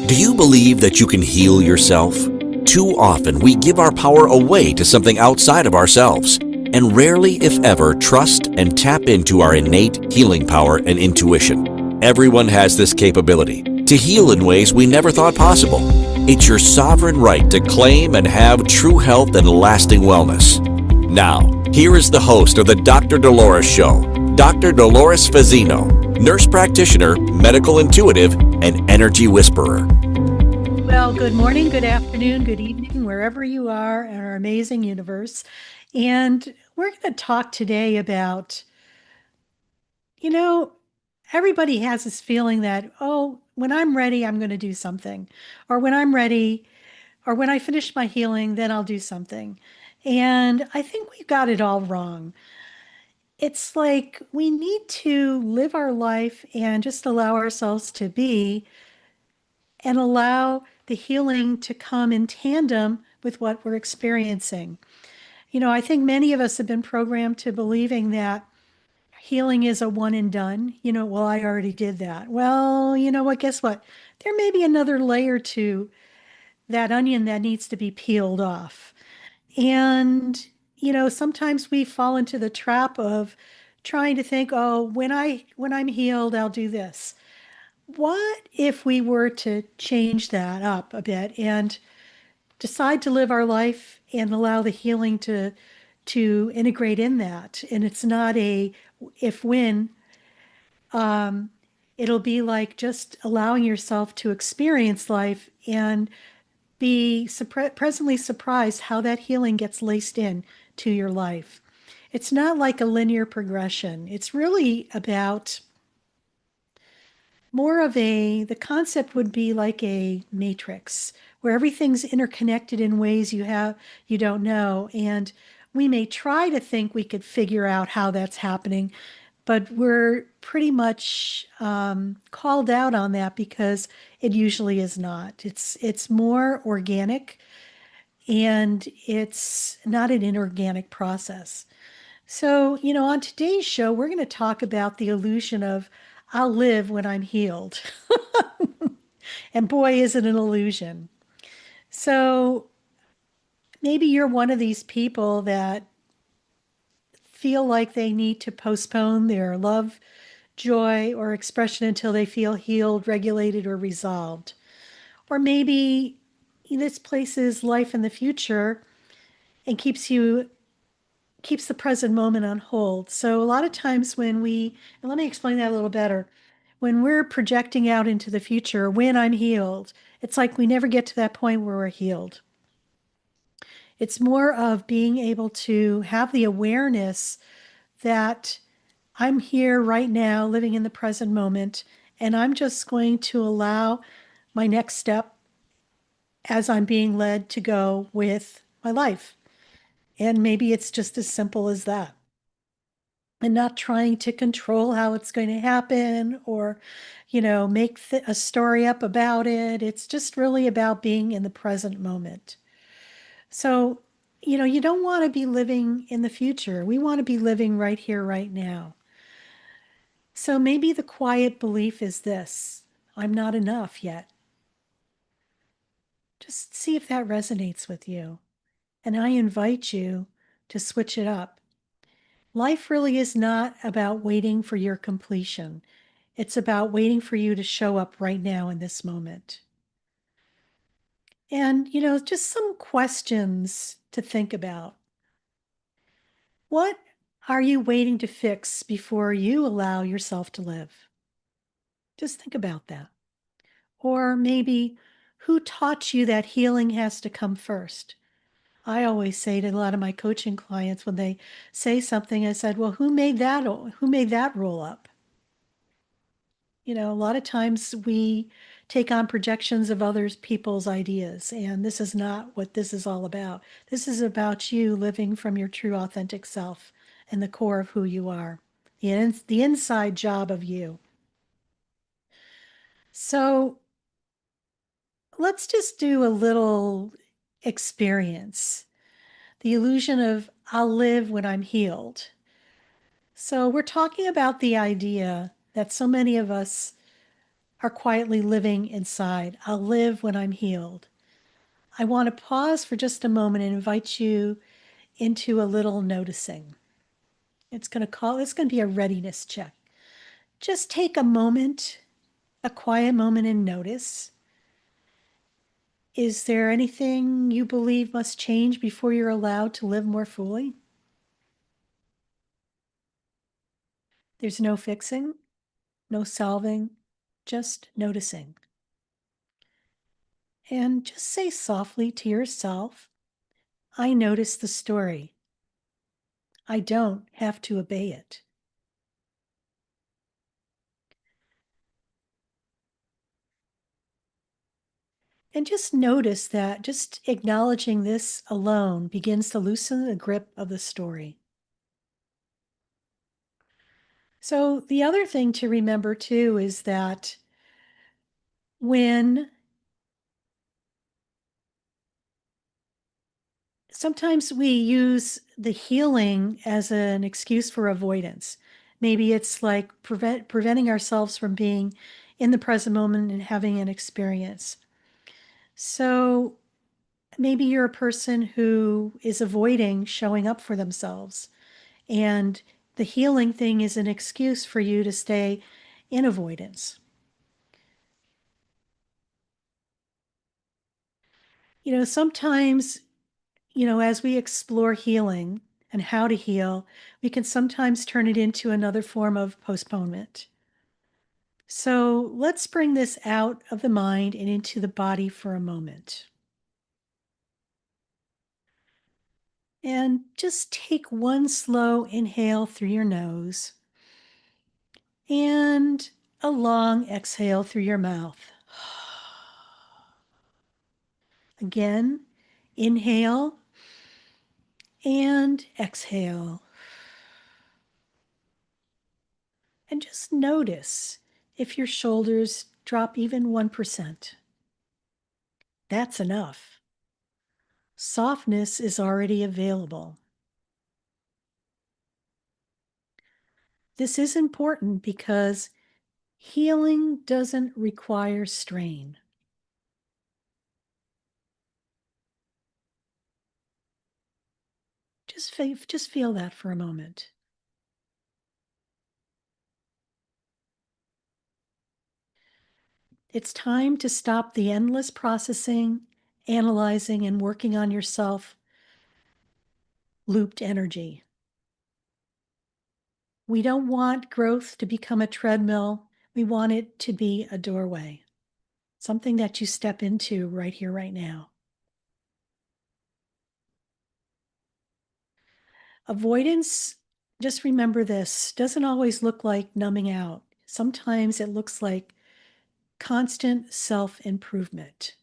Do you believe that you can heal yourself? Too often, we give our power away to something outside of ourselves, and rarely, if ever, trust and tap into our innate healing power and intuition. Everyone has this capability to heal in ways we never thought possible. It's your sovereign right to claim and have true health and lasting wellness. Now, here is the host of the Dr. Dolores Show, Dr. Dolores Fazzino, nurse practitioner, medical intuitive, and energy whisperer. Well, good morning, good afternoon, good evening, wherever you are in our amazing universe. And we're going to talk today about, you know, everybody has this feeling that, oh, when I'm ready, I'm going to do something. Or when I'm ready, or when I finish my healing, then I'll do something. And I think we got it all wrong. It's like we need to live our life and just allow ourselves to be and allow the healing to come in tandem with what we're experiencing. I think many of us have been programmed to believing that healing is a one and done. Well, I already did that. Well, you know what? Guess what? There may be another layer to that onion that needs to be peeled off. And, sometimes we fall into the trap of trying to think, oh, when I'm healed, I'll do this. What if we were to change that up a bit and decide to live our life and allow the healing to integrate in that? And it's not a if when, it'll be like just allowing yourself to experience life and be presently surprised how that healing gets laced in to your life. It's not like a linear progression. It's really about more of the concept would be like a matrix where everything's interconnected in ways you don't know. And we may try to think we could figure out how that's happening, but we're pretty much called out on that because it usually is not. It's more organic, and it's not an inorganic process. So, on today's show, we're going to talk about the illusion of I'll live when I'm healed. And boy, is it an illusion. So, maybe you're one of these people that feel like they need to postpone their love, joy, or expression until they feel healed, regulated, or resolved. Or maybe this places life in the future and keeps the present moment on hold. So a lot of times and let me explain that a little better. When we're projecting out into the future, when I'm healed, it's like we never get to that point where we're healed. It's more of being able to have the awareness that I'm here right now, living in the present moment, and I'm just going to allow my next step as I'm being led to go with my life. And maybe it's just as simple as that. And not trying to control how it's going to happen or, make a story up about it. It's just really about being in the present moment. So, you don't want to be living in the future. We want to be living right here, right now. So maybe the quiet belief is this: I'm not enough yet. Just see if that resonates with you. And I invite you to switch it up. Life really is not about waiting for your completion. It's about waiting for you to show up right now in this moment. And, just some questions to think about. What are you waiting to fix before you allow yourself to live? Just think about that. Or maybe, who taught you that healing has to come first? I always say to a lot of my coaching clients when they say something, I said, well, who made that rule up? A lot of times we take on projections of other people's ideas, and this is not what this is all about. This is about you living from your true authentic self and the core of who you are, the inside job of you. So let's just do a little experience. The illusion of I'll live when I'm healed. So we're talking about the idea that so many of us are quietly living inside. I'll live when I'm healed. I want to pause for just a moment and invite you into a little noticing. It's going to be a readiness check. Just take a moment, a quiet moment, and notice. Is there anything you believe must change before you're allowed to live more fully? There's no fixing, no solving, just noticing. And just say softly to yourself, I notice the story. I don't have to obey it. And just notice that just acknowledging this alone begins to loosen the grip of the story. So, the other thing to remember too is that when sometimes we use the healing as an excuse for avoidance. Maybe it's like preventing ourselves from being in the present moment and having an experience. So maybe you're a person who is avoiding showing up for themselves, and the healing thing is an excuse for you to stay in avoidance. Sometimes, as we explore healing and how to heal, we can sometimes turn it into another form of postponement. So let's bring this out of the mind and into the body for a moment. And just take one slow inhale through your nose and a long exhale through your mouth. Again, inhale and exhale. And just notice if your shoulders drop even 1%. That's enough. Softness is already available. This is important because healing doesn't require strain. Just feel that for a moment. It's time to stop the endless processing, analyzing, and working on yourself looped energy. We don't want growth to become a treadmill. We want it to be a doorway, something that you step into right here, right now. Avoidance, just remember this, doesn't always look like numbing out. Sometimes it looks like constant self-improvement.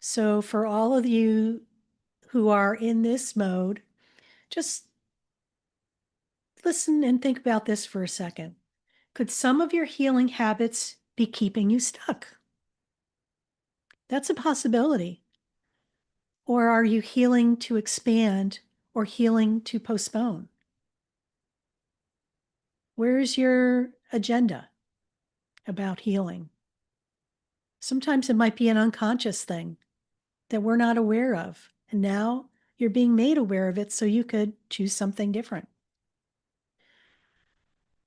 So for all of you who are in this mode, just listen and think about this for a second. Could some of your healing habits be keeping you stuck? That's a possibility. Or are you healing to expand or healing to postpone? Where's your agenda about healing? Sometimes it might be an unconscious thing that we're not aware of. And now you're being made aware of it so you could choose something different.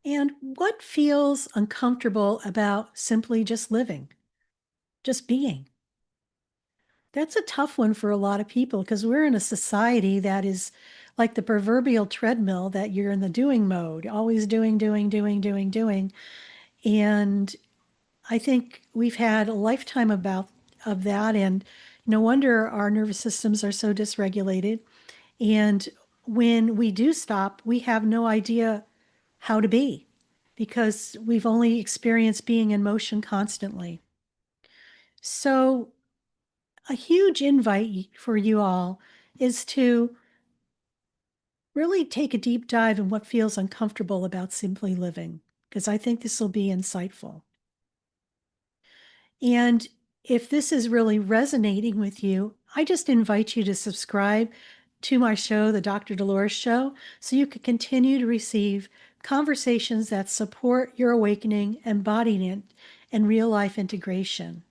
And what feels uncomfortable about simply just living, just being? That's a tough one for a lot of people because we're in a society that is like the proverbial treadmill that you're in the doing mode, always doing, doing, doing, doing, doing. And I think we've had a lifetime of that, and no wonder our nervous systems are so dysregulated. And when we do stop, we have no idea how to be because we've only experienced being in motion constantly. So, a huge invite for you all is to really take a deep dive in what feels uncomfortable about simply living, because I think this will be insightful. And if this is really resonating with you, I just invite you to subscribe to my show, The Dr. Dolores Show, so you can continue to receive conversations that support your awakening, embodiment, and real-life integration.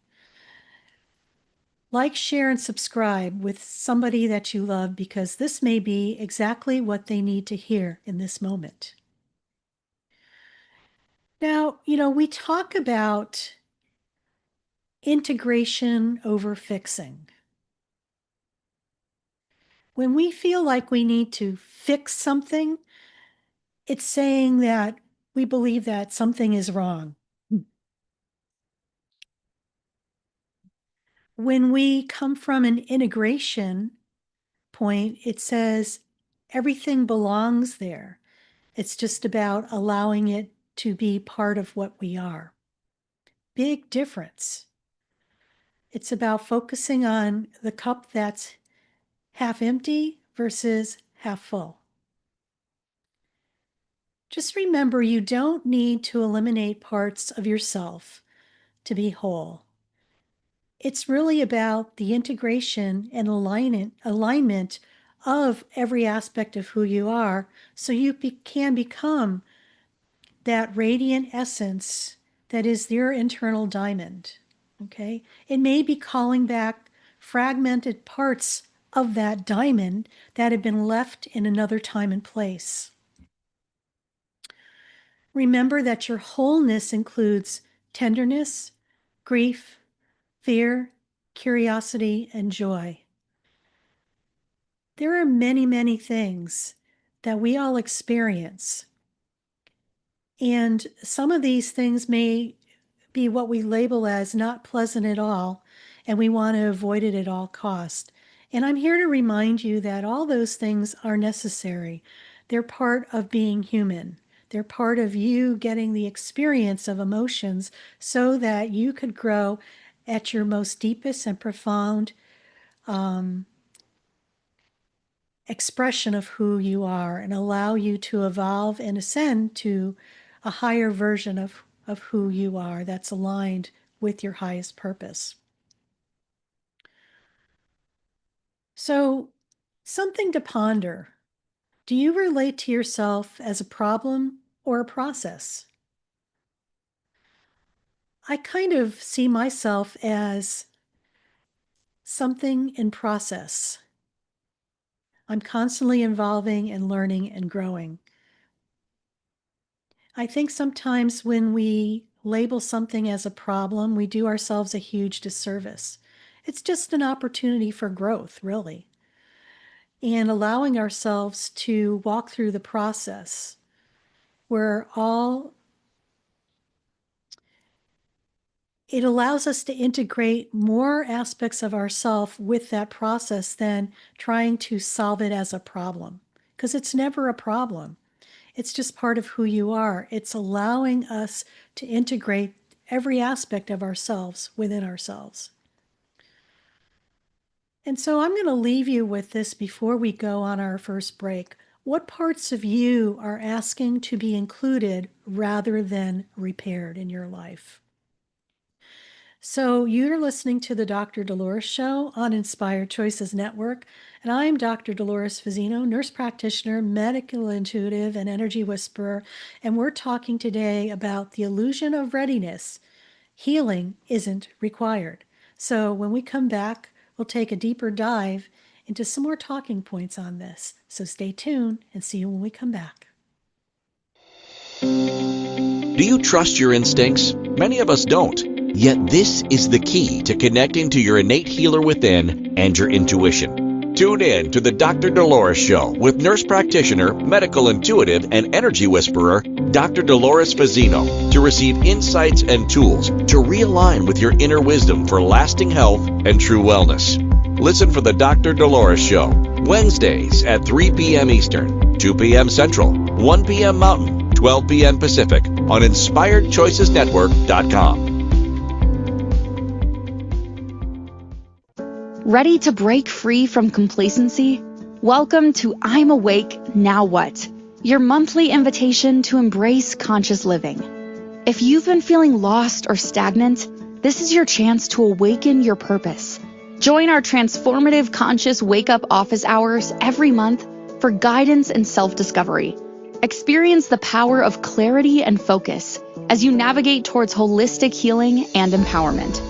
Like, share, and subscribe with somebody that you love, because this may be exactly what they need to hear in this moment. Now, we talk about integration over fixing. When we feel like we need to fix something, it's saying that we believe that something is wrong. When we come from an integration point, it says everything belongs there. It's just about allowing it to be part of what we are. Big difference. It's about focusing on the cup that's half empty versus half full. Just remember, you don't need to eliminate parts of yourself to be whole. It's really about the integration and alignment of every aspect of who you are, so you can become that radiant essence that is your internal diamond. Okay? It may be calling back fragmented parts of that diamond that have been left in another time and place. Remember that your wholeness includes tenderness, grief, fear, curiosity, and joy. There are many, many things that we all experience. And some of these things may be what we label as not pleasant at all, and we want to avoid it at all cost. And I'm here to remind you that all those things are necessary. They're part of being human. They're part of you getting the experience of emotions so that you could grow at your most deepest and profound expression of who you are, and allow you to evolve and ascend to a higher version of who you are that's aligned with your highest purpose. So, something to ponder. Do you relate to yourself as a problem or a process? I kind of see myself as something in process. I'm constantly evolving and learning and growing. I think sometimes when we label something as a problem, we do ourselves a huge disservice. It's just an opportunity for growth, really, and allowing ourselves to walk through the process where it allows us to integrate more aspects of ourself with that process than trying to solve it as a problem, because it's never a problem. It's just part of who you are. It's allowing us to integrate every aspect of ourselves within ourselves. And so I'm going to leave you with this before we go on our first break. What parts of you are asking to be included rather than repaired in your life? So you're listening to the Dr. Dolores Show on Inspired Choices Network, and I'm Dr. Dolores Fazzino, nurse practitioner, medical intuitive, and energy whisperer, and we're talking today about the illusion of readiness. Healing isn't required. So when we come back, we'll take a deeper dive into some more talking points on this. So stay tuned and see you when we come back. Do you trust your instincts? Many of us don't. Yet this is the key to connecting to your innate healer within and your intuition. Tune in to the Dr. Dolores Show with nurse practitioner, medical intuitive, and energy whisperer, Dr. Dolores Fazzino, to receive insights and tools to realign with your inner wisdom for lasting health and true wellness. Listen for the Dr. Dolores Show, Wednesdays at 3 p.m. Eastern, 2 p.m. Central, 1 p.m. Mountain, 12 p.m. Pacific on InspiredChoicesNetwork.com. Ready to break free from complacency? Welcome to I'm Awake, Now What? Your monthly invitation to embrace conscious living. If you've been feeling lost or stagnant, this is your chance to awaken your purpose. Join our transformative conscious wake-up office hours every month for guidance and self-discovery. Experience the power of clarity and focus as you navigate towards holistic healing and empowerment.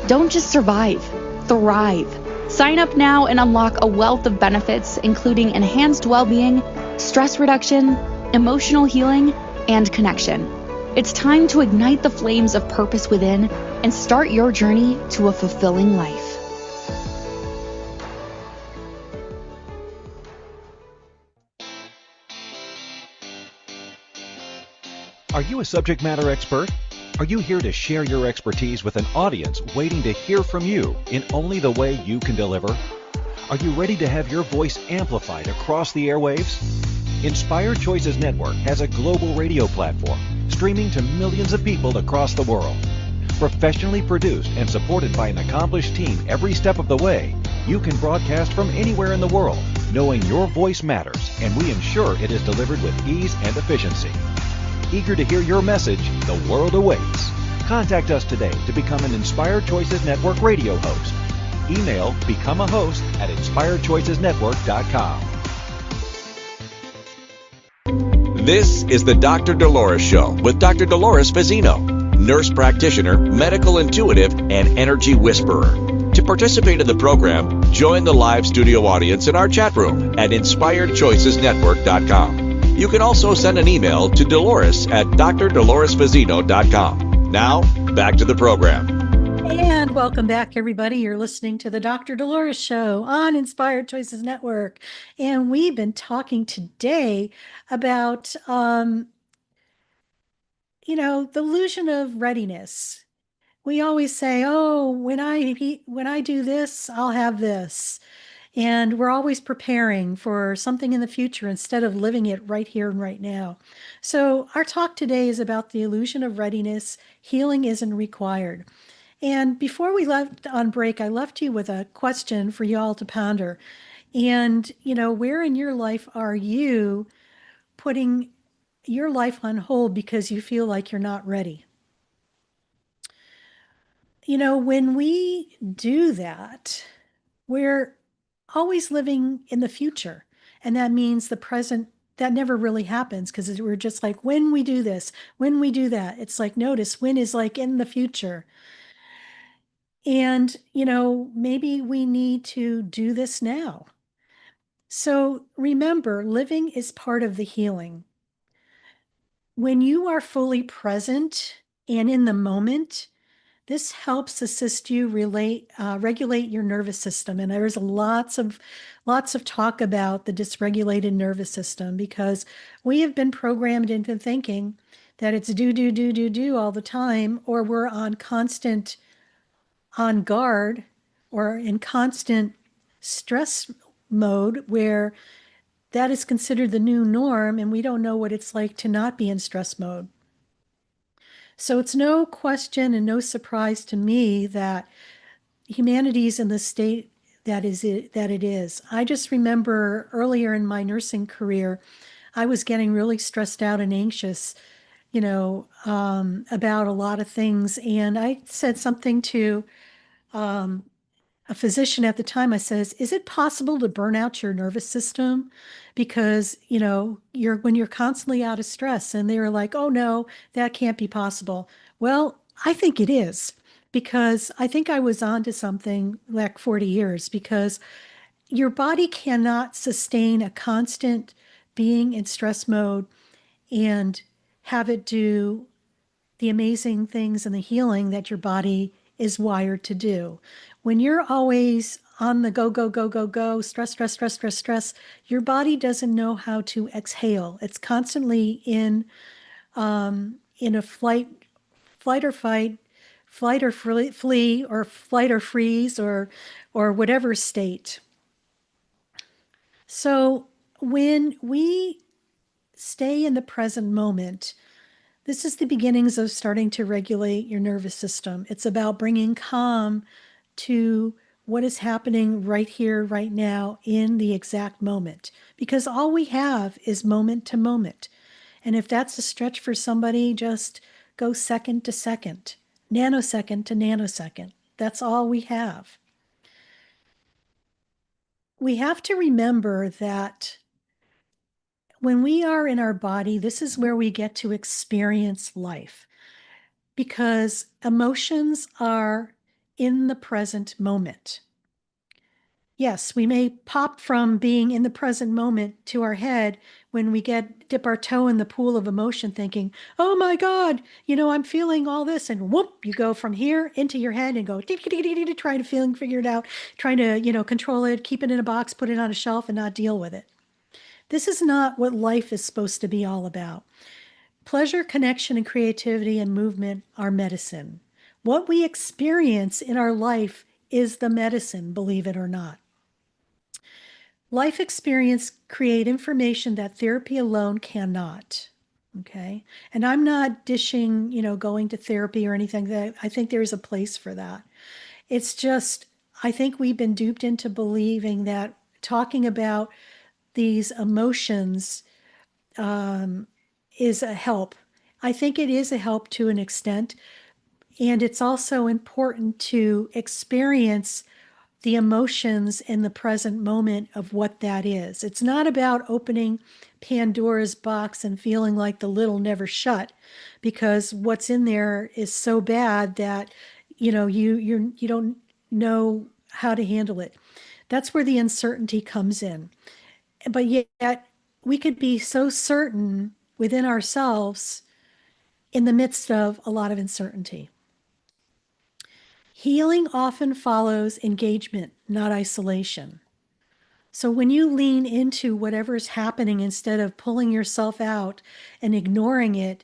Don't just survive, thrive. Sign up now and unlock a wealth of benefits, including enhanced well-being, stress reduction, emotional healing, and connection. It's time to ignite the flames of purpose within and start your journey to a fulfilling life. Are you a subject matter expert? Are you here to share your expertise with an audience waiting to hear from you in only the way you can deliver? Are you ready to have your voice amplified across the airwaves? Inspired Choices Network has a global radio platform streaming to millions of people across the world. Professionally produced and supported by an accomplished team every step of the way, you can broadcast from anywhere in the world, knowing your voice matters, and we ensure it is delivered with ease and efficiency. Eager to hear your message, the world awaits. Contact us today to become an Inspired Choices Network radio host. Email become a host at inspiredchoicesnetwork.com. This is the Dr. Dolores Show with Dr. Dolores Fazzino, nurse practitioner, medical intuitive, and energy whisperer. To participate in the program, join the live studio audience in our chat room at inspiredchoicesnetwork.com. You can also send an email to Dolores at drdoloresfazzino.com. Now, back to the program. And welcome back, everybody. You're listening to the Dr. Dolores Show on Inspired Choices Network. And we've been talking today about, the illusion of readiness. We always say, oh, when I do this, I'll have this. And we're always preparing for something in the future instead of living it right here and right now. So our talk today is about the illusion of readiness. Healing isn't required. And before we left on break, I left you with a question for y'all to ponder. And, where in your life are you putting your life on hold because you feel like you're not ready? When we do that, we're always living in the future. And that means the present, that never really happens because we're just like, when we do this, when we do that, it's like, notice when is like in the future. And, maybe we need to do this now. So remember, living is part of the healing. When you are fully present and in the moment, this helps assist you regulate your nervous system. And there's lots of talk about the dysregulated nervous system because we have been programmed into thinking that it's do all the time, or we're on guard or in constant stress mode where that is considered the new norm, and we don't know what it's like to not be in stress mode. So it's no question and no surprise to me that humanity is in the state that it is. I just remember earlier in my nursing career, I was getting really stressed out and anxious, about a lot of things. And I said something to a physician at the time. I says, is it possible to burn out your nervous system? Because, when you're constantly out of stress. And they were like, oh no, that can't be possible. Well, I think it is, because I think I was onto something like 40 years, because your body cannot sustain a constant being in stress mode and have it do the amazing things and the healing that your body is wired to do. When you're always on the go, stress, your body doesn't know how to exhale. It's constantly in a flight or fight, flight or flee, or flight or freeze, or whatever state. So when we stay in the present moment, this is the beginnings of starting to regulate your nervous system. It's about bringing calm to what is happening right here, right now, in the exact moment. Because all we have is moment to moment. And if that's a stretch for somebody, just go second to second, nanosecond to nanosecond. That's all we have. We have to remember that when we are in our body, this is where we get to experience life because emotions are in the present moment. Yes, we may pop from being in the present moment to our head when we dip our toe in the pool of emotion thinking, oh my God, I'm feeling all this. And whoop, you go from here into your head and go trying to figure it out, trying to, control it, keep it in a box, put it on a shelf and not deal with it. This is not what life is supposed to be all about. Pleasure, connection, and creativity and movement are medicine. What we experience in our life is the medicine, believe it or not. Life experience create information that therapy alone cannot. Okay. And I'm not dishing, going to therapy or anything. That I think there's a place for that. It's just, I think we've been duped into believing that talking about these emotions is a help. I think it is a help to an extent. And it's also important to experience the emotions in the present moment of what that is. It's not about opening Pandora's box and feeling like the lid will never shut, because what's in there is so bad that you don't know how to handle it. That's where the uncertainty comes in. But yet we could be so certain within ourselves in the midst of a lot of uncertainty. Healing often follows engagement, not isolation. So when you lean into whatever's happening instead of pulling yourself out and ignoring it,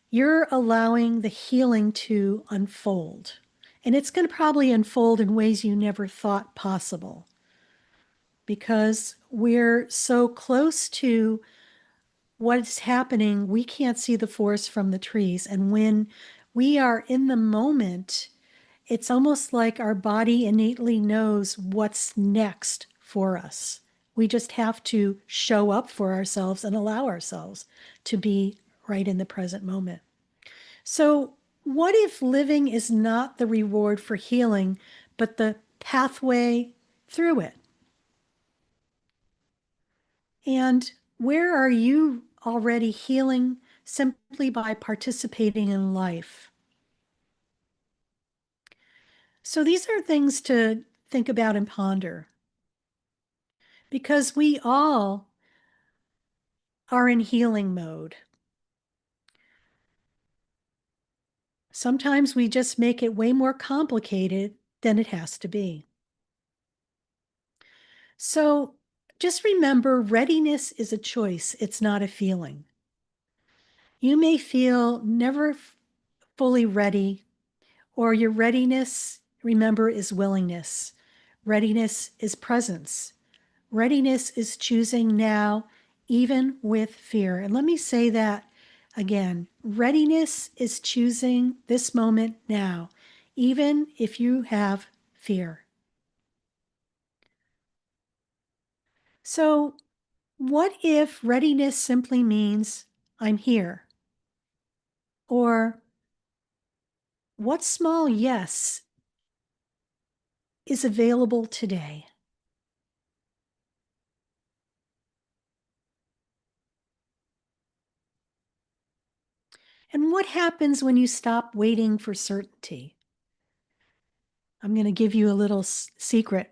you're allowing the healing to unfold. And it's going to probably unfold in ways you never thought possible because we're so close to what's happening, we can't see the forest from the trees. And when we are in the moment, it's almost like our body innately knows what's next for us. We just have to show up for ourselves and allow ourselves to be right in the present moment. So, what if living is not the reward for healing, but the pathway through it? And where are you already healing simply by participating in life? So these are things to think about and ponder because we all are in healing mode. Sometimes we just make it way more complicated than it has to be. So just remember, readiness is a choice. It's not a feeling. You may feel never fully ready, or your readiness, remember, is willingness. Readiness is presence. Readiness is choosing now, even with fear. And let me say that again. Readiness is choosing this moment now, even if you have fear. So, what if readiness simply means I'm here? Or what small yes is available today? And what happens when you stop waiting for certainty? I'm going to give you a little secret.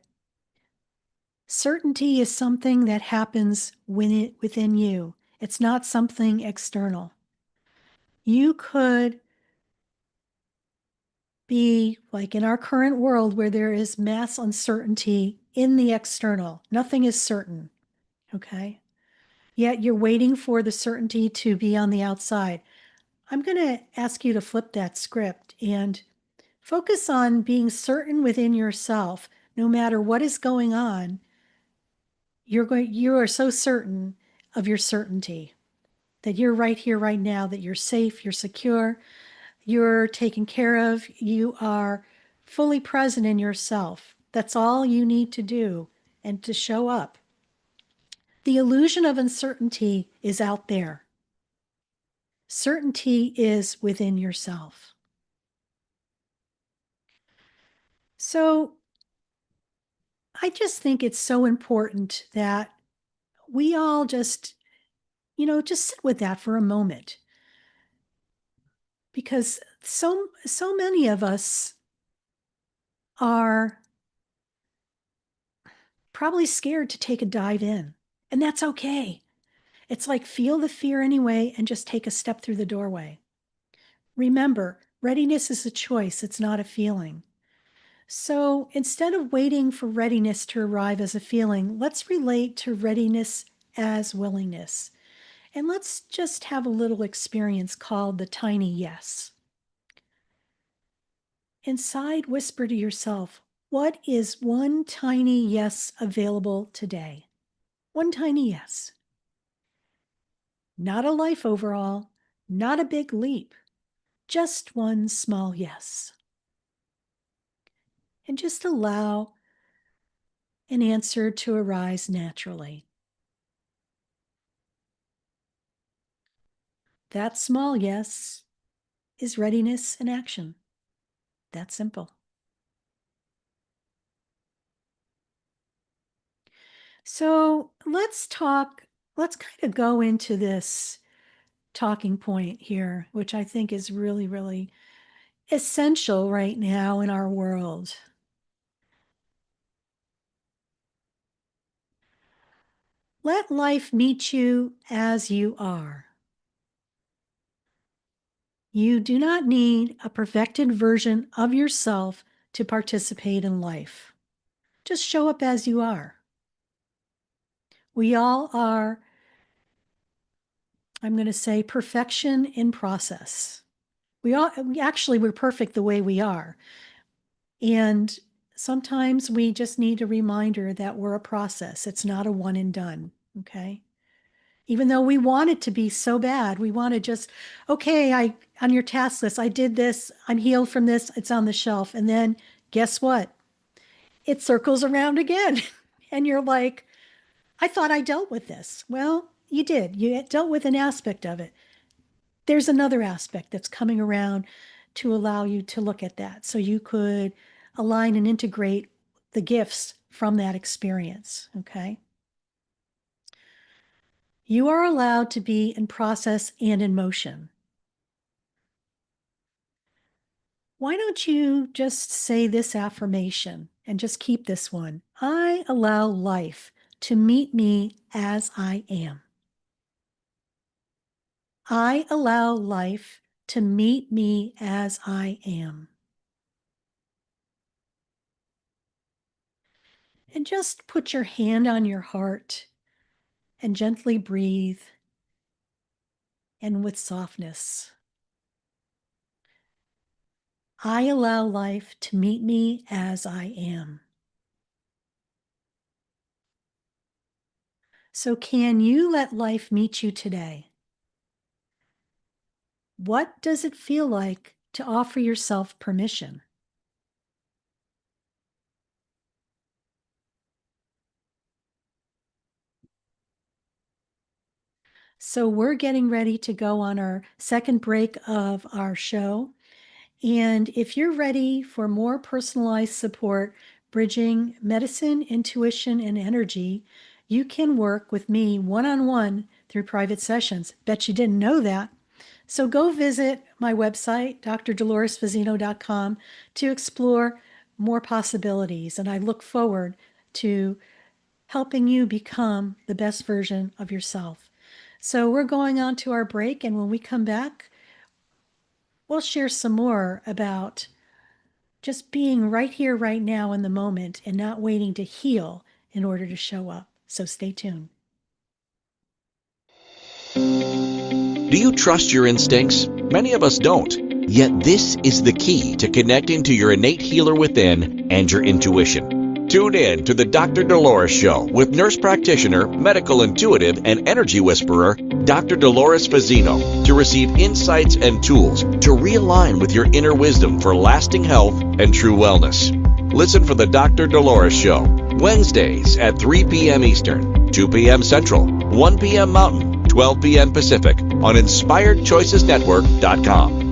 Certainty is something that happens within you. It's not something external. You could be like in our current world where there is mass uncertainty in the external. Nothing is certain, okay? Yet you're waiting for the certainty to be on the outside. I'm going to ask you to flip that script and focus on being certain within yourself. No matter what is going on, you are so certain of your certainty that you're right here, right now, that you're safe, you're secure, you're taken care of, you are fully present in yourself. That's all you need to do and to show up. The illusion of uncertainty is out there. Certainty is within yourself. So I just think it's so important that we all just just sit with that for a moment. Because so many of us are probably scared to take a dive in, and that's okay. It's like feel the fear anyway and just take a step through the doorway. Remember, readiness is a choice, it's not a feeling. So instead of waiting for readiness to arrive as a feeling, let's relate to readiness as willingness. And let's just have a little experience called the tiny yes. Inside, whisper to yourself, what is one tiny yes available today? One tiny yes. Not a life overhaul, not a big leap, just one small yes. And just allow an answer to arise naturally. That small yes is readiness in action. That simple. So let's kind of go into this talking point here, which I think is really, really essential right now in our world. Let life meet you as you are. You do not need a perfected version of yourself to participate in life. Just show up as you are. We all are, I'm going to say, perfection in process. We're perfect the way we are. And sometimes we just need a reminder that we're a process. It's not a one and done, okay? Even though we want it to be so bad, we want to just, okay, on your task list, I did this, I'm healed from this, it's on the shelf. And then guess what? It circles around again. And you're like, I thought I dealt with this. Well, you did. You dealt with an aspect of it. There's another aspect that's coming around to allow you to look at that. So you could align and integrate the gifts from that experience, okay? You are allowed to be in process and in motion. Why don't you just say this affirmation and just keep this one? I allow life to meet me as I am. I allow life to meet me as I am. And just put your hand on your heart and gently breathe, and with softness. I allow life to meet me as I am. So can you let life meet you today? What does it feel like to offer yourself permission? So we're getting ready to go on our second break of our show. And if you're ready for more personalized support, bridging medicine, intuition, and energy, you can work with me one-on-one through private sessions. Bet you didn't know that. So go visit my website, drdoloresfazino.com, to explore more possibilities. And I look forward to helping you become the best version of yourself. So we're going on to our break. And when we come back, we'll share some more about just being right here, right now in the moment and not waiting to heal in order to show up. So stay tuned. Do you trust your instincts? Many of us don't. Yet this is the key to connecting to your innate healer within and your intuition. Tune in to the Dr. Dolores Show with nurse practitioner, medical intuitive, and energy whisperer, Dr. Dolores Fazino, to receive insights and tools to realign with your inner wisdom for lasting health and true wellness. Listen for the Dr. Dolores Show, Wednesdays at 3 p.m. Eastern, 2 p.m. Central, 1 p.m. Mountain, 12 p.m. Pacific on InspiredChoicesNetwork.com.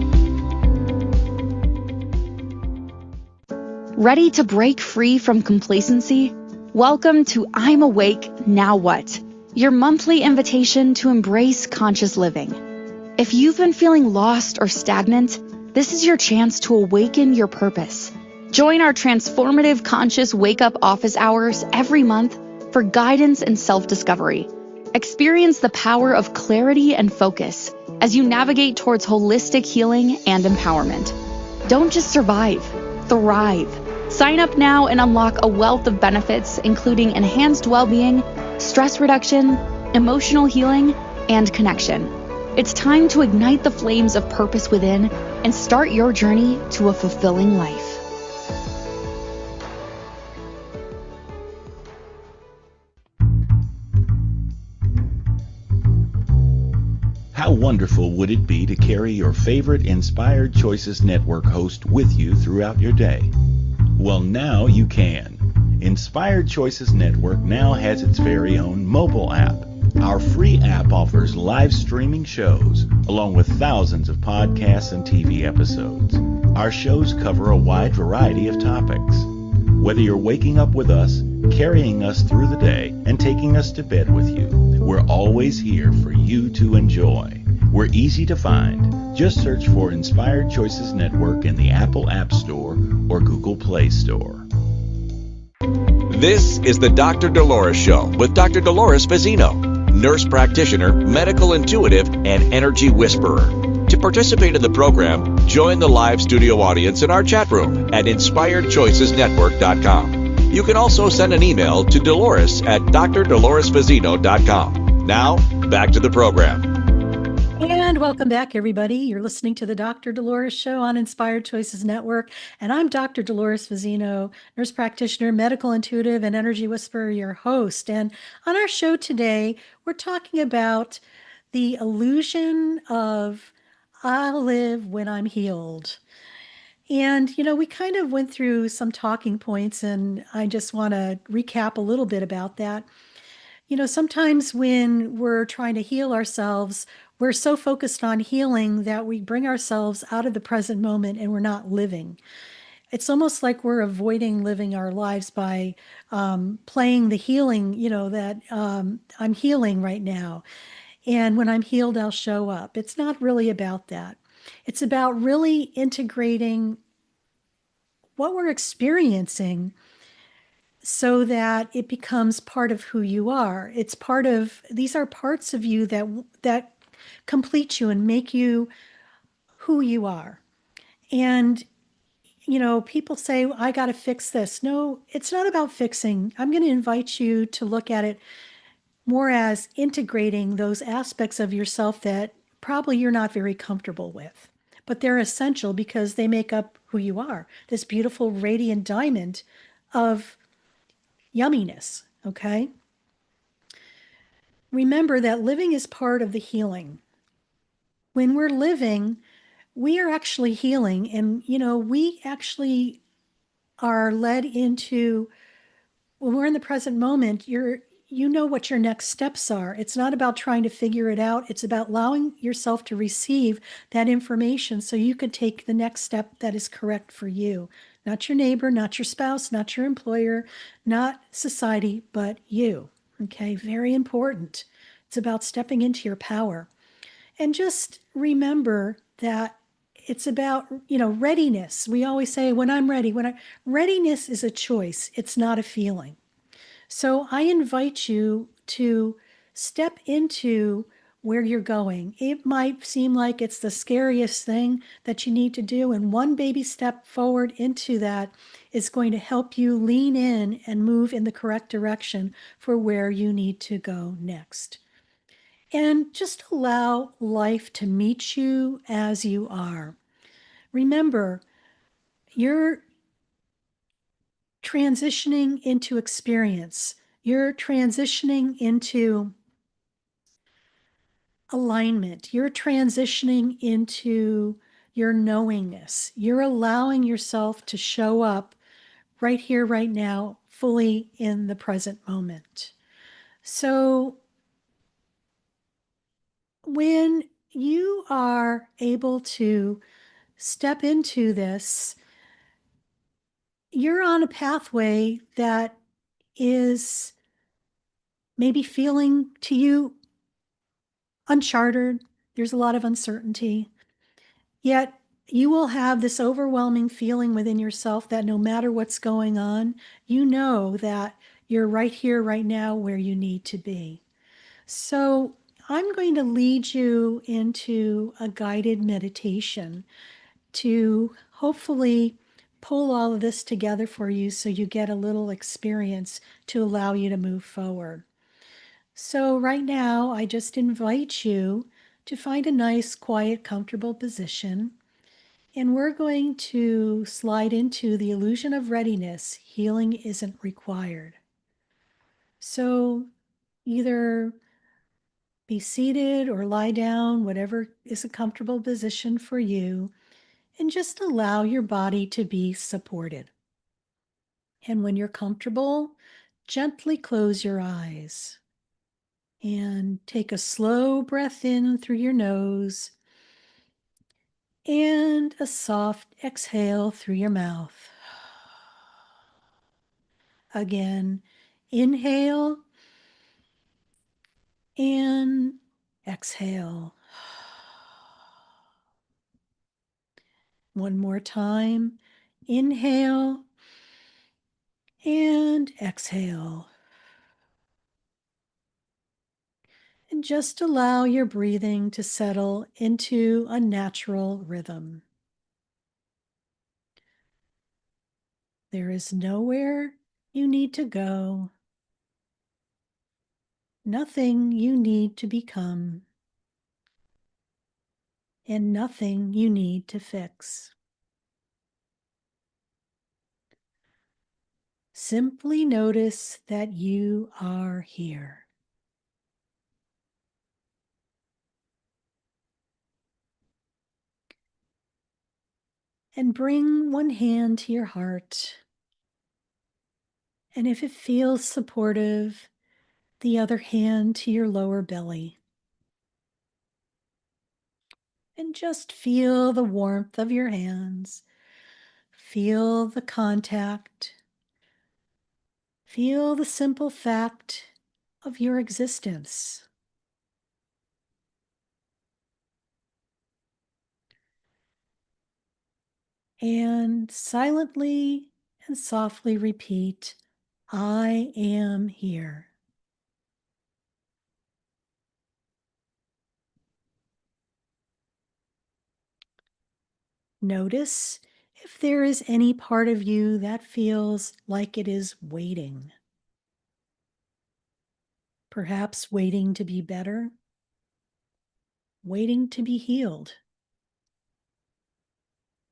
Ready to break free from complacency? Welcome to I'm Awake, Now What? your monthly invitation to embrace conscious living. If you've been feeling lost or stagnant, this is your chance to awaken your purpose. Join our transformative conscious wake-up office hours every month for guidance and self-discovery. Experience the power of clarity and focus as you navigate towards holistic healing and empowerment. Don't just survive, thrive. Sign up now and unlock a wealth of benefits, including enhanced well-being, stress reduction, emotional healing, and connection. It's time to ignite the flames of purpose within and start your journey to a fulfilling life. How wonderful would it be to carry your favorite Inspired Choices Network host with you throughout your day? Well, now you can. Inspired Choices Network now has its very own mobile app. Our free app offers live streaming shows, along with thousands of podcasts and TV episodes. Our shows cover a wide variety of topics. Whether you're waking up with us, carrying us through the day, and taking us to bed with you, we're always here for you to enjoy. We're easy to find. Just search for Inspired Choices Network in the Apple App Store or Google Play Store. This is the Dr. Dolores Show with Dr. Dolores Fazzino, nurse practitioner, medical intuitive, and energy whisperer. To participate in the program, join the live studio audience in our chat room at inspiredchoicesnetwork.com. You can also send an email to Dolores at drdoloresfazzino.com. Now, back to the program. And welcome back, everybody. You're listening to the Dr. Dolores Show on Inspired Choices Network. And I'm Dr. Dolores Fazzino, nurse practitioner, medical intuitive, and energy whisperer, your host. And on our show today, we're talking about the illusion of I'll live when I'm healed. And, we kind of went through some talking points, and I just want to recap a little bit about that. Sometimes when we're trying to heal ourselves, we're so focused on healing that we bring ourselves out of the present moment and we're not living. It's almost like we're avoiding living our lives by playing the healing, that I'm healing right now. And when I'm healed, I'll show up. It's not really about that. It's about really integrating what we're experiencing so that it becomes part of who you are. These are parts of you that complete you and make you who you are. And, people say, I got to fix this. No, it's not about fixing. I'm going to invite you to look at it more as integrating those aspects of yourself that probably you're not very comfortable with, but they're essential because they make up who you are, this beautiful radiant diamond of yumminess, okay? Remember that living is part of the healing. When we're living, we are actually healing, and we actually are led into, when we're in the present moment, you know what your next steps are. It's not about trying to figure it out. It's about allowing yourself to receive that information so you can take the next step that is correct for you. Not your neighbor, not your spouse, not your employer, not society, but you. Okay, very important. It's about stepping into your power. And just remember that it's about, readiness. We always say, when I'm ready, readiness is a choice. It's not a feeling. So I invite you to step into where you're going. It might seem like it's the scariest thing that you need to do, and one baby step forward into that is going to help you lean in and move in the correct direction for where you need to go next. And just allow life to meet you as you are. Remember, you're transitioning into experience. You're transitioning into alignment. You're transitioning into your knowingness. You're allowing yourself to show up right here, right now, fully in the present moment. So when you are able to step into this, you're on a pathway that is maybe feeling to you uncharted. There's a lot of uncertainty. Yet you will have this overwhelming feeling within yourself that no matter what's going on, you know that you're right here, right now, where you need to be. So I'm going to lead you into a guided meditation to hopefully pull all of this together for you so you get a little experience to allow you to move forward. So right now, I just invite you to find a nice, quiet, comfortable position. And we're going to slide into the illusion of readiness. Healing isn't required. So either be seated or lie down, whatever is a comfortable position for you, and just allow your body to be supported. And when you're comfortable, gently close your eyes and take a slow breath in through your nose and a soft exhale through your mouth. Again, inhale and exhale. One more time. Inhale and exhale. And just allow your breathing to settle into a natural rhythm. There is nowhere you need to go, nothing you need to become, and nothing you need to fix. Simply notice that you are here. And bring one hand to your heart. And if it feels supportive, the other hand to your lower belly. And just feel the warmth of your hands. Feel the contact. Feel the simple fact of your existence. And silently and softly repeat, I am here. Notice if there is any part of you that feels like it is waiting. Perhaps waiting to be better, waiting to be healed,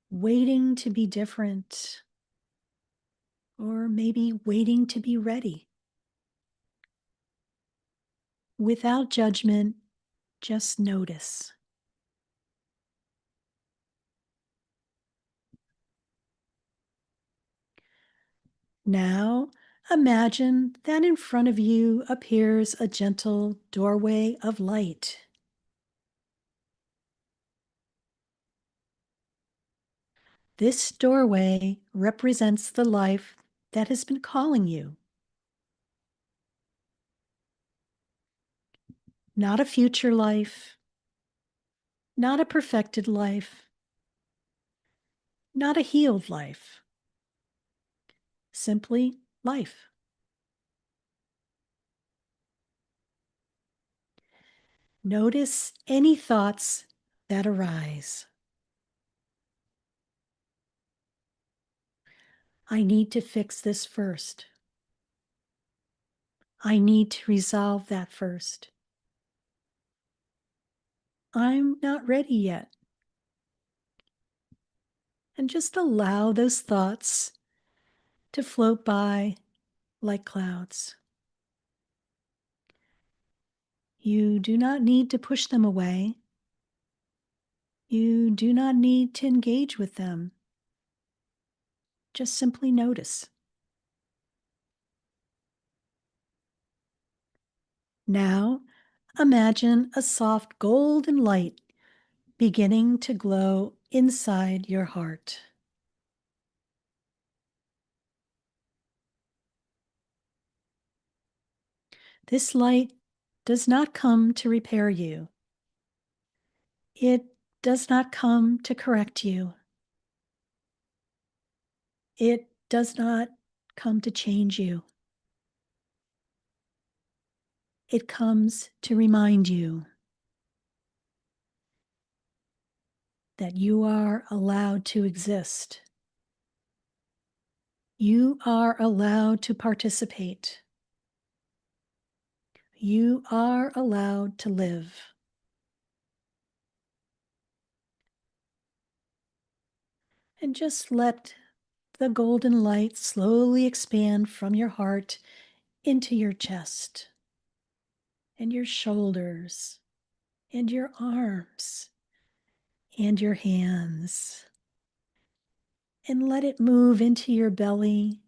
waiting to be different, or maybe waiting to be ready. Without judgment, just notice. Now, imagine that in front of you appears a gentle doorway of light. This doorway represents the life that has been calling you. Not a future life, not a perfected life, not a healed life, simply life. Notice any thoughts that arise. I need to fix this first. I need to resolve that first. I'm not ready yet. And just allow those thoughts to float by like clouds. You do not need to push them away. You do not need to engage with them. Just simply notice. Now, imagine a soft golden light beginning to glow inside your heart. This light does not come to repair you. It does not come to correct you. It does not come to change you. It comes to remind you that you are allowed to exist. You are allowed to participate. You are allowed to live. And just let the golden light slowly expand from your heart into your chest and your shoulders and your arms and your hands. And let it move into your belly,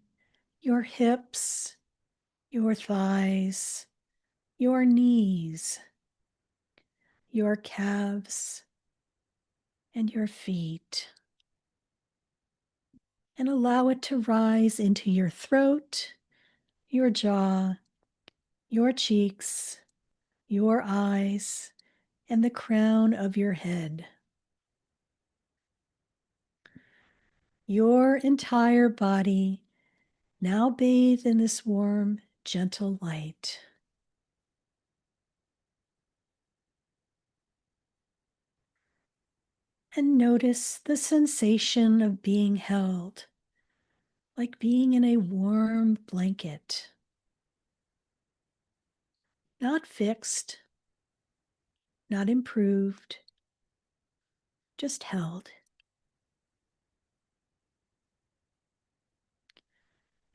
your hips, your thighs, your knees, your calves, and your feet. And allow it to rise into your throat, your jaw, your cheeks, your eyes, and the crown of your head. Your entire body now bathed in this warm, gentle light. And notice the sensation of being held, like being in a warm blanket. Not fixed, not improved, just held.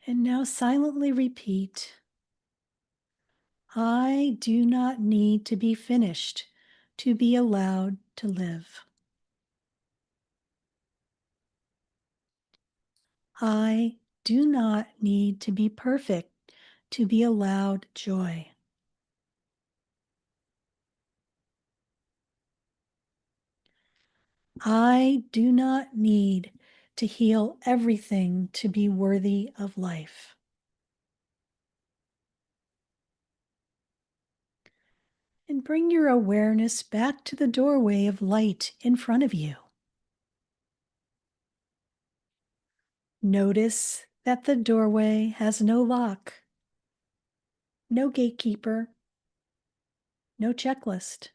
And now silently repeat, I do not need to be finished to be allowed to live. I do not need to be perfect to be allowed joy. I do not need to heal everything to be worthy of life. And bring your awareness back to the doorway of light in front of you. Notice that the doorway has no lock, no gatekeeper, no checklist.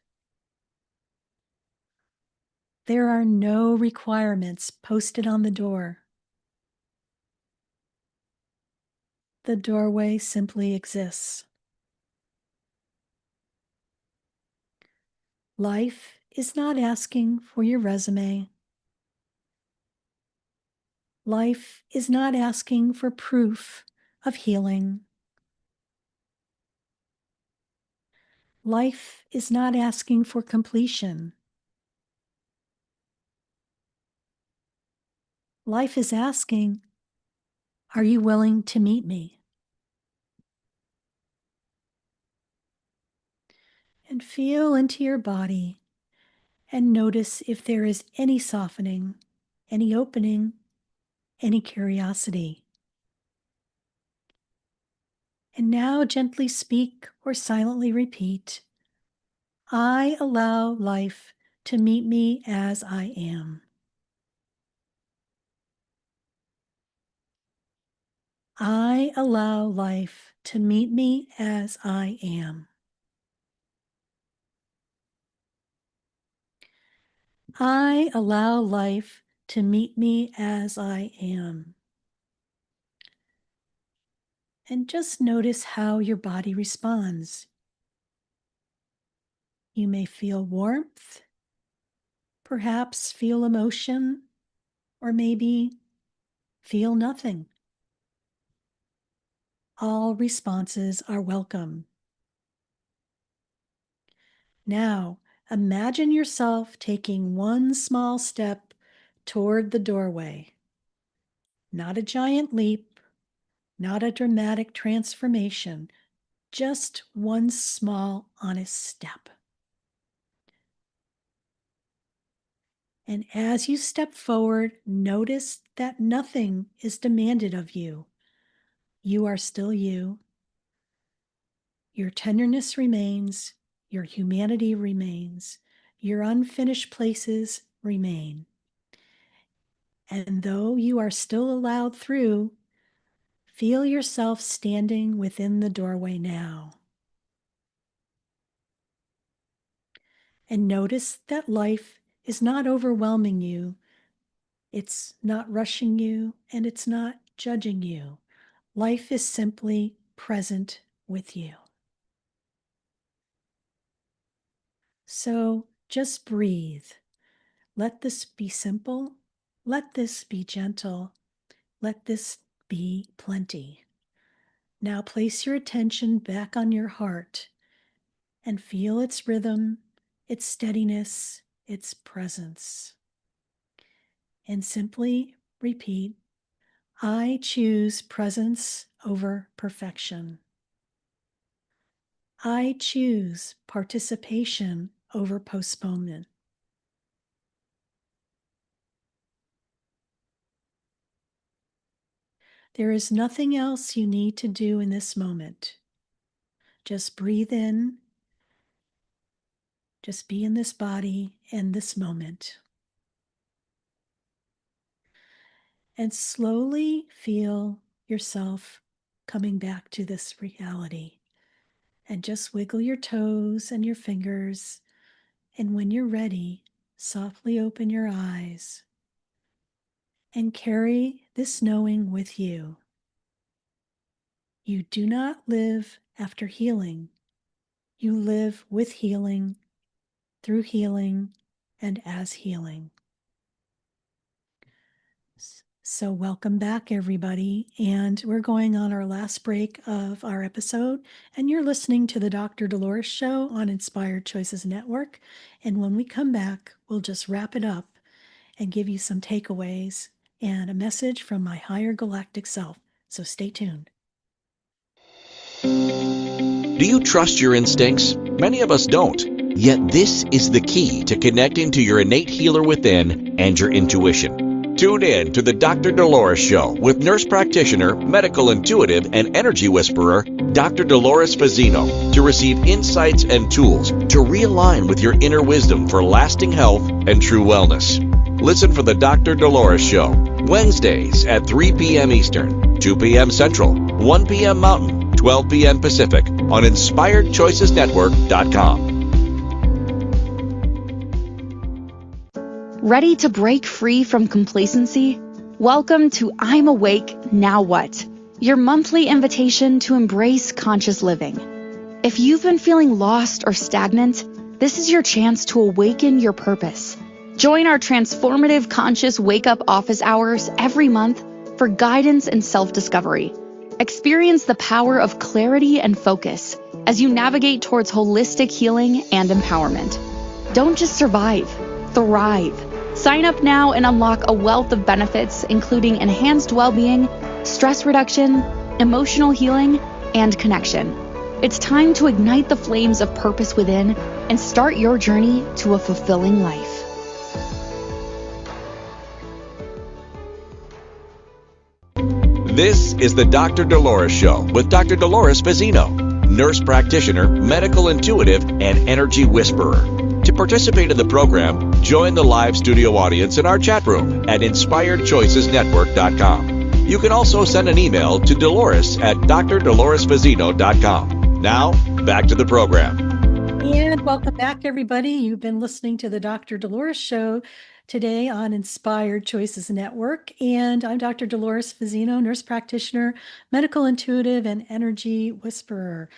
There are no requirements posted on the door. The doorway simply exists. Life is not asking for your resume. Life is not asking for proof of healing. Life is not asking for completion. Life is asking, are you willing to meet me? And feel into your body and notice if there is any softening, any opening, any curiosity. And now gently speak or silently repeat, I allow life to meet me as I am. I allow life to meet me as I am. I allow life to meet me as I am. And just notice how your body responds. You may feel warmth, perhaps feel emotion, or maybe feel nothing. All responses are welcome. Now, imagine yourself taking one small step toward the doorway. Not a giant leap, not a dramatic transformation, just one small, honest step. And as you step forward, notice that nothing is demanded of you. You are still you. Your tenderness remains, your humanity remains, your unfinished places remain. And though you are still allowed through, feel yourself standing within the doorway now. And notice that life is not overwhelming you, it's not rushing you, and it's not judging you. Life is simply present with you. So just breathe. Let this be simple. Let this be gentle. Let this be plenty. Now place your attention back on your heart and feel its rhythm, its steadiness, its presence. And simply repeat, I choose presence over perfection. I choose participation over postponement. There is nothing else you need to do in this moment. Just breathe in. Just be in this body and this moment. And slowly feel yourself coming back to this reality. And just wiggle your toes and your fingers. And when you're ready, softly open your eyes and carry this knowing with you. You do not live after healing. You live with healing, through healing, and as healing. So welcome back, everybody. And we're going on our last break of our episode. And you're listening to the Dr. Dolores Show on Inspired Choices Network. And when we come back, we'll just wrap it up and give you some takeaways and a message from my higher galactic self. So stay tuned. Do you trust your instincts? Many of us don't. Yet this is the key to connecting to your innate healer within and your intuition. Tune in to the Dr. Dolores Show with nurse practitioner, medical intuitive, and energy whisperer, Dr. Dolores Fazzino, to receive insights and tools to realign with your inner wisdom for lasting health and true wellness. Listen for the Dr. Dolores Show, Wednesdays at 3 p.m. Eastern, 2 p.m. Central, 1 p.m. Mountain, 12 p.m. Pacific on InspiredChoicesNetwork.com. Ready to break free from complacency? Welcome to I'm Awake, Now What? Your monthly invitation to embrace conscious living. If you've been feeling lost or stagnant, this is your chance to awaken your purpose. Join our transformative conscious wake-up office hours every month for guidance and self-discovery. Experience the power of clarity and focus as you navigate towards holistic healing and empowerment. Don't just survive, thrive. Sign up now and unlock a wealth of benefits, including enhanced well-being, stress reduction, emotional healing, and connection. It's time to ignite the flames of purpose within and start your journey to a fulfilling life. This is the Dr. Dolores Show with Dr. Dolores Fazzino, nurse practitioner, medical intuitive, and energy whisperer. To participate in the program, join the live studio audience in our chat room at InspiredChoicesNetwork.com. You can also send an email to Dolores at drdoloresfazzino.com. Now, back to the program. And welcome back, everybody. You've been listening to the Dr. Dolores Show today on Inspired Choices Network. And I'm Dr. Dolores Fazzino, nurse practitioner, medical intuitive, and energy whisperer.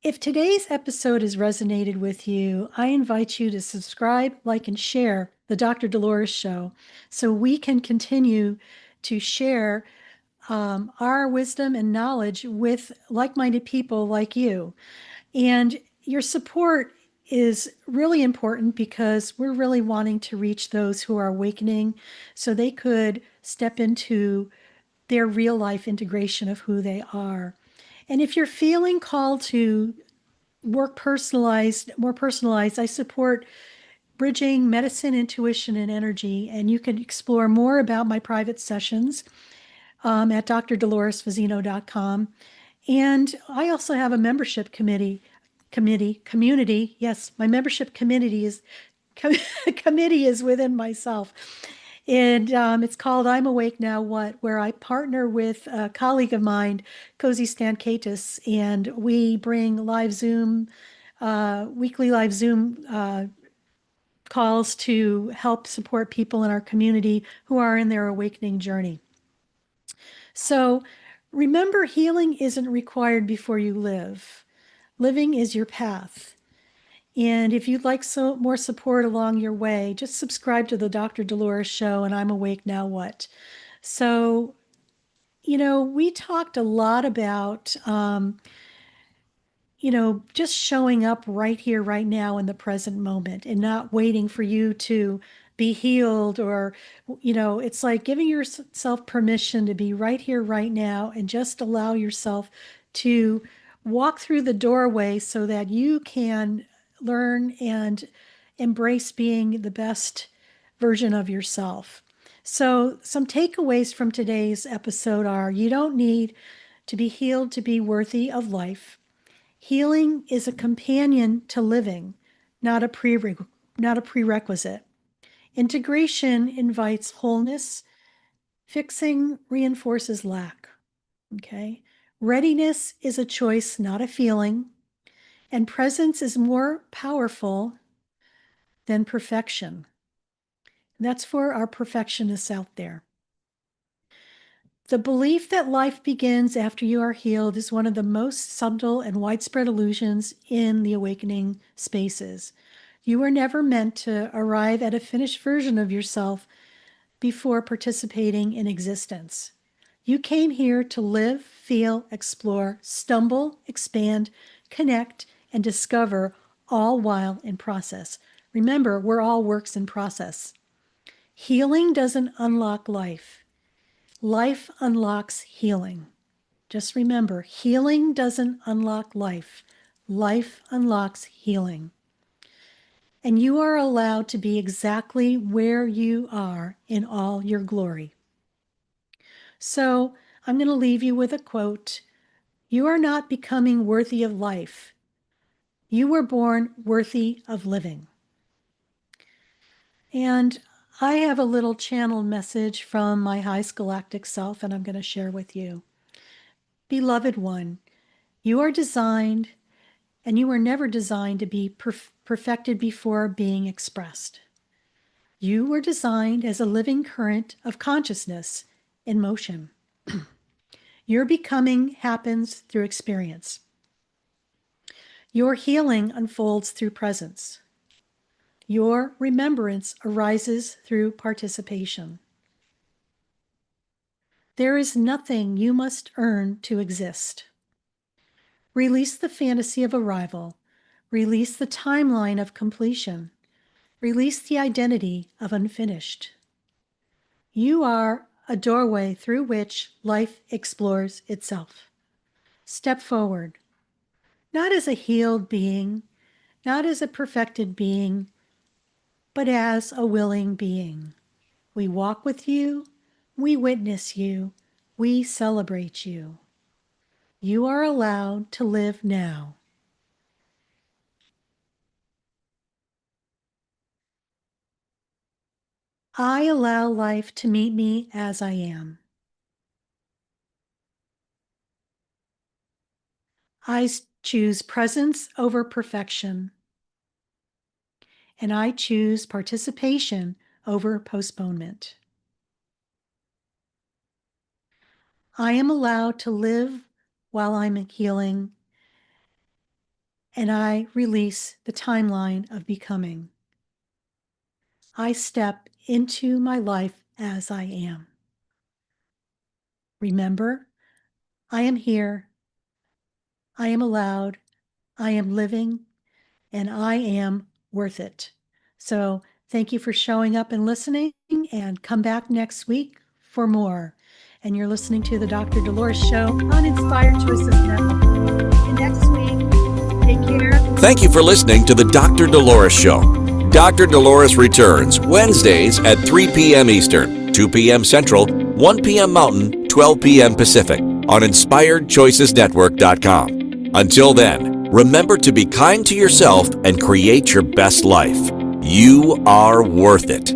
If today's episode has resonated with you, I invite you to subscribe, like, and share the Dr. Dolores Show so we can continue to share our wisdom and knowledge with like-minded people like you. And your support is really important because we're really wanting to reach those who are awakening so they could step into their real life integration of who they are. And if you're feeling called to work more personalized, I support bridging medicine, intuition, and energy. And you can explore more about my private sessions at drdoloresfazzino.com. And I also have a membership community. Yes, my membership community is committee is within myself. And it's called I'm Awake Now What, where I partner with a colleague of mine, Cozy Stankaitis, and we bring weekly live Zoom calls to help support people in our community who are in their awakening journey. So remember, healing isn't required before you live. Living is your path. And if you'd like more support along your way, just subscribe to the Dr. Dolores Show and I'm Awake Now What. So, we talked a lot about, just showing up right here, right now in the present moment and not waiting for you to be healed or, it's like giving yourself permission to be right here, right now, and just allow yourself to walk through the doorway so that you can learn and embrace being the best version of yourself. So, some takeaways from today's episode are you don't need to be healed to be worthy of life. Healing is a companion to living, not a prerequisite. Integration invites wholeness. Fixing reinforces lack. Okay? Readiness is a choice, not a feeling. And presence is more powerful than perfection. That's for our perfectionists out there. The belief that life begins after you are healed is one of the most subtle and widespread illusions in the awakening spaces. You were never meant to arrive at a finished version of yourself before participating in existence. You came here to live, feel, explore, stumble, expand, connect, and discover, all while in process. Remember, we're all works in process. Healing doesn't unlock life. Life unlocks healing. Just remember, healing doesn't unlock life. Life unlocks healing. And you are allowed to be exactly where you are in all your glory. So I'm going to leave you with a quote. You are not becoming worthy of life. You were born worthy of living. And I have a little channeled message from my high scholastic self, and I'm going to share with you. Beloved one, you are designed, and you were never designed to be perfected before being expressed. You were designed as a living current of consciousness in motion. Your becoming happens through experience. Your healing unfolds through presence. Your remembrance arises through participation. There is nothing you must earn to exist. Release the fantasy of arrival. Release the timeline of completion. Release the identity of unfinished. You are a doorway through which life explores itself. Step forward, not as a healed being, not as a perfected being, but as a willing being. We walk with you, we witness you, we celebrate you. You are allowed to live now. I allow life to meet me as I am. I choose presence over perfection. And I choose participation over postponement. I am allowed to live while I'm healing, and I release the timeline of becoming. I step into my life as I am. Remember, I am here, I am allowed, I am living, and I am worth it. So thank you for showing up and listening, and come back next week for more. And you're listening to the Dr. Dolores Show on Inspired Choices Network. See you next week. Take care. Thank you for listening to the Dr. Dolores Show. Dr. Dolores returns Wednesdays at 3 p.m. Eastern, 2 p.m. Central, 1 p.m. Mountain, 12 p.m. Pacific on InspiredChoicesNetwork.com. Until then, remember to be kind to yourself and create your best life. You are worth it.